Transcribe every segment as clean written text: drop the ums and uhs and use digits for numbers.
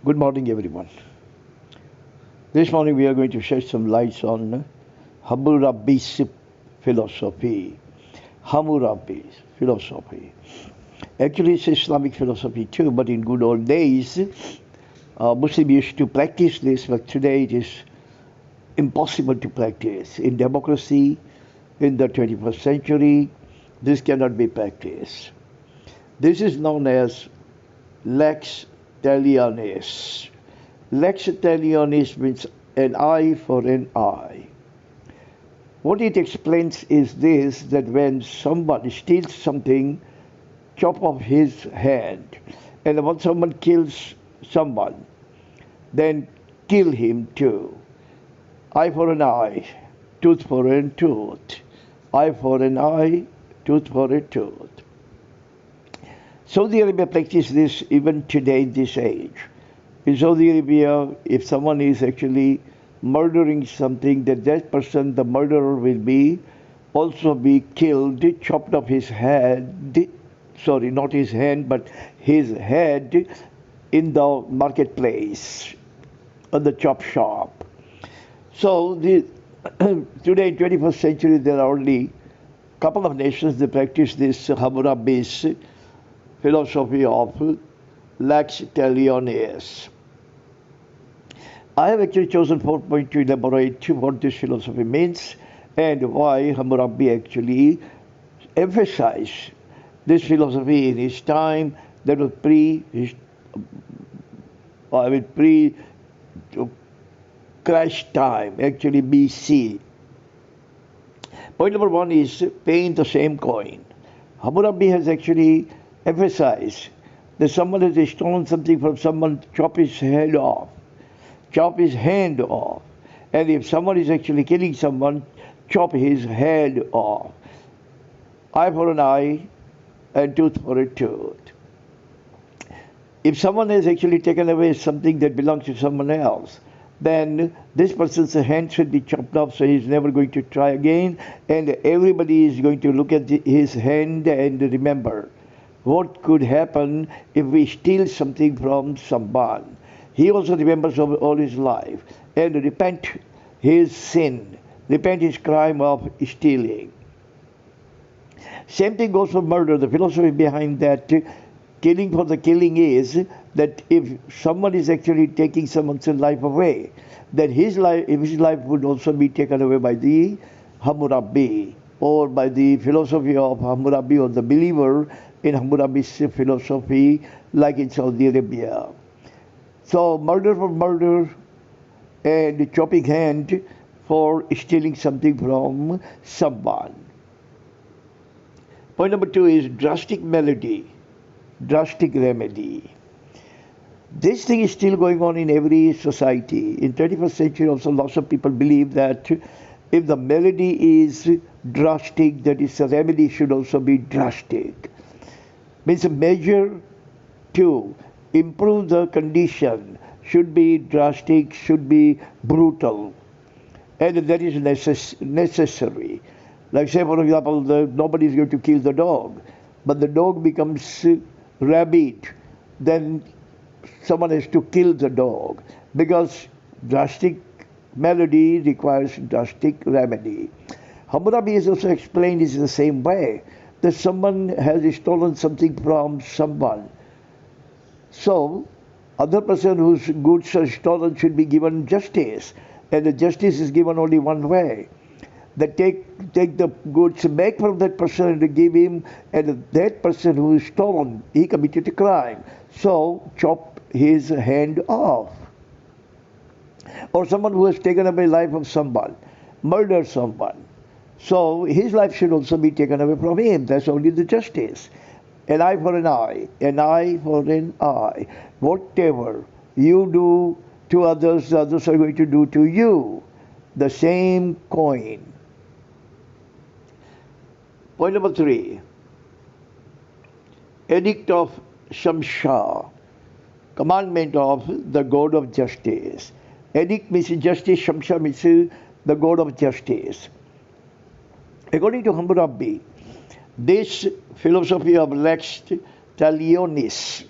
Good morning, everyone. This morning we are going to shed some lights on Hamurabbi's philosophy. Hamurabbi's philosophy. Actually, it's Islamic philosophy too, but in good old days, Muslims used to practice this, but today it is impossible to practice. In democracy, in the 21st century, this cannot be practiced. This is known as LEX-TALINOS. LEX-TALINOS means an eye for an eye. What it explains is this, that when somebody steals something, chop off his hand. And when someone kills someone, then kill him too. Eye for an eye, tooth for a tooth. Eye for an eye, tooth for a tooth. Saudi Arabia practices this even today in this age. In Saudi Arabia, if someone is actually murdering something, that person, the murderer, will also be killed, chopped off his head, sorry, not his hand, but his head in the marketplace, on the chop shop. So today, in 21st century, there are only a couple of nations that practice this Hamurabbi's philosophy of LEX-TALINOS. I have actually chosen 4 points to elaborate what this philosophy means and why Hamurabbi actually emphasized this philosophy in his time, that was pre-Christ time, actually BC. Point number 1 is paying the same coin. Hamurabbi has actually emphasized that someone has stolen something from someone, chop his head off, chop his hand off. And if someone is actually killing someone, chop his head off. Eye for an eye and tooth for a tooth. If someone has actually taken away something that belongs to someone else, then this person's hand should be chopped off, so he's never going to try again, and everybody is going to look at his hand and remember what could happen if we steal something from someone. He also remembers all his life and repent his sin, repent his crime of stealing. Same thing goes for murder. The philosophy behind that, killing for the killing, is that if someone is actually taking someone's life away, then his life would also be taken away by the Hamurabbi, or by the philosophy of Hamurabbi, or the believer in Hamurabbi's philosophy, like in Saudi Arabia. So murder for murder and chopping hand for stealing something from someone. Point number 2 is drastic remedy. This thing is still going on in every society. In 21st century also, lots of people believe that if the melody is drastic, that is, the remedy should also be drastic. Means a measure to improve the condition should be drastic, should be brutal, and that is necessary. Like, say, for example, nobody is going to kill the dog, but the dog becomes rabid, then someone has to kill the dog, because drastic melody requires drastic remedy. Hamurabbi has also explained this in the same way, that someone has stolen something from someone. So, other person whose goods are stolen should be given justice, and the justice is given only one way. That take the goods back from that person and give him, and that person who is stolen, he committed a crime. So chop his hand off. Or someone who has taken away the life of someone, murdered someone, so his life should also be taken away from him. That's only the justice. An eye for an eye, an eye for an eye. Whatever you do to others, the others are going to do to you. The same coin. Point number 3. Edict of Shamsha, commandment of the God of justice. Edict means justice, Shamsha means the God of justice. According to Hamurabbi, this philosophy of LEX-TALINOS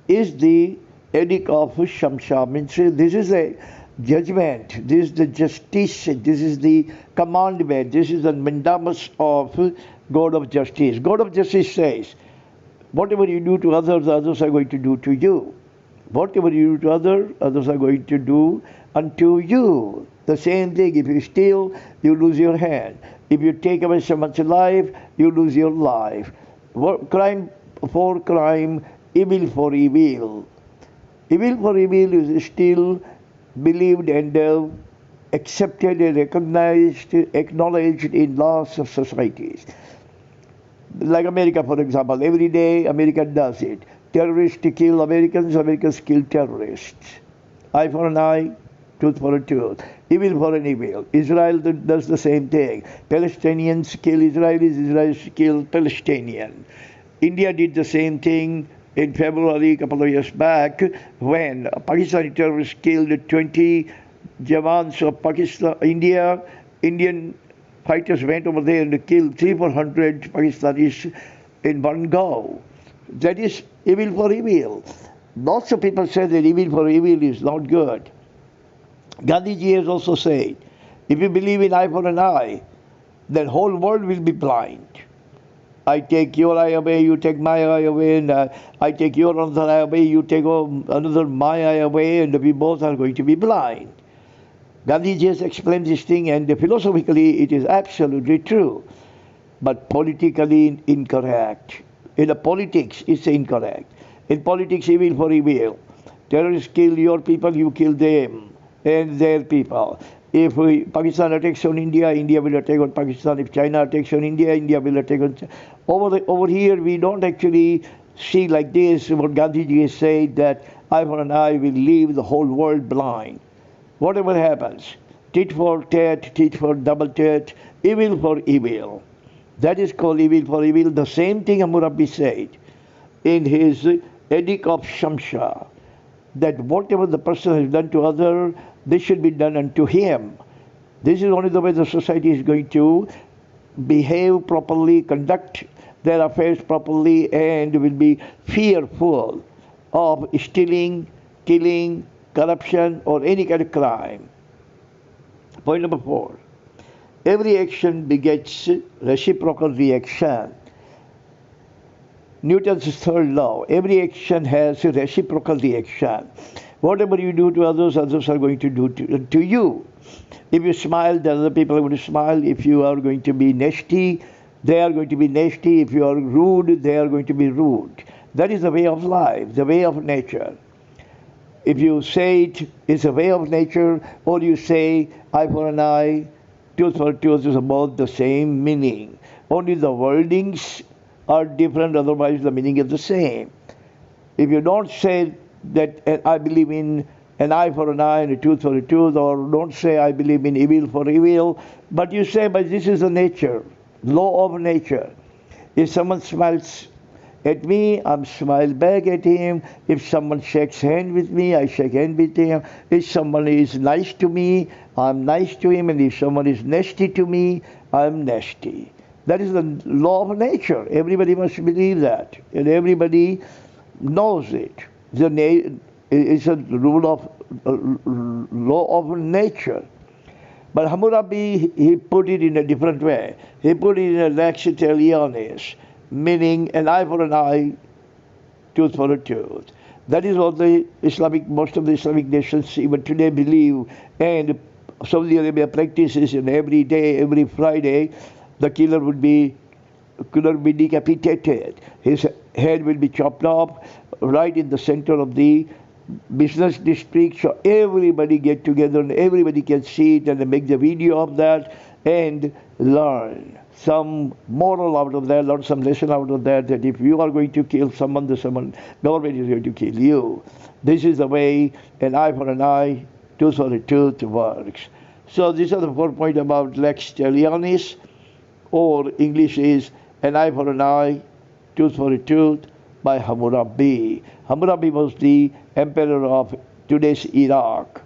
is the edict of Shamsha means this is a judgment, this is the justice, this is the commandment, this is the mandamus of God of justice. God of justice says, whatever you do to others, others are going to do to you. Whatever you do to others, others are going to do unto you. The same thing, if you steal, you lose your hand. If you take away someone's life, you lose your life. Crime for crime, evil for evil. Evil for evil is still believed and accepted and recognized, acknowledged in lots of societies. Like America, for example, every day America does it. Terrorists kill Americans, Americans kill terrorists. Eye for an eye, tooth for a tooth. Evil for an evil. Israel does the same thing. Palestinians kill Israelis, Israelis kill Palestinians. India did the same thing in February a couple of years back when Pakistani terrorists killed 20 Jawans of Pakistan, Indian fighters went over there and killed 300-400 Pakistanis in one go. That is evil for evil. Lots of people say that evil for evil is not good. Gandhiji has also said, if you believe in eye for an eye, then whole world will be blind. I take your eye away, you take my eye away, and I take your other eye away, you take another my eye away, and we both are going to be blind. Gandhiji has explained this thing, and philosophically it is absolutely true, but politically incorrect. In the politics, it's incorrect. In politics, evil for evil. Terrorists kill your people, you kill them and their people. If Pakistan attacks on India, India will attack on Pakistan. If China attacks on India, India will attack on China. Over here, we don't actually see like this what Gandhiji has said, that eye for an eye will leave the whole world blind. Whatever happens, tit for tat, tit for double tat, evil for evil. That is called evil for evil. The same thing Hamurabbi said in his Edict of Shamsha, that whatever the person has done to other, this should be done unto him. This is only the way the society is going to behave properly, conduct their affairs properly, and will be fearful of stealing, killing, corruption, or any kind of crime. Point number 4. Every action begets reciprocal reaction. Newton's third law. Every action has a reciprocal reaction. Whatever you do to others, others are going to do to you. If you smile, the other people are going to smile. If you are going to be nasty, they are going to be nasty. If you are rude, they are going to be rude. That is the way of life, the way of nature. If you say it's a way of nature, or you say eye for an eye, tooth for tooth, is about the same meaning. Only the wordings are different, otherwise the meaning is the same. If you don't say that I believe in an eye for an eye and a tooth for a tooth, or don't say I believe in evil for evil, but you say, but this is the nature, law of nature. If someone smiles at me, I'm smile back at him. If someone shakes hand with me, I shake hand with him. If someone is nice to me, I'm nice to him. And if someone is nasty to me, I'm nasty. That is the law of nature. Everybody must believe that. And everybody knows it. It's a rule of law of nature. But Hamurabbi, he put it in a different way. He put it in a LEX-TALINOS, meaning an eye for an eye, tooth for a tooth. That is what most of the Islamic nations even today believe, and Saudi Arabia practices. And every day, every Friday, the killer would be decapitated. His head will be chopped off right in the center of the business district, so everybody get together and everybody can see it and make the video of that and learn some moral out of that, learn some lesson out of that, that if you are going to kill someone, government is going to kill you. This is the way an eye for an eye, tooth for a tooth works. So these are the 4 points about LEX-TALINOS, or English is an eye for an eye, tooth for a tooth, by Hamurabbi. Hamurabbi was the emperor of today's Iraq,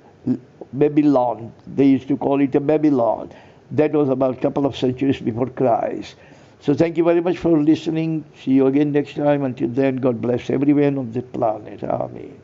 Babylon. They used to call it a Babylon. That was about a couple of centuries before Christ. So thank you very much for listening. See you again next time. Until then, God bless everyone on the planet. Amen.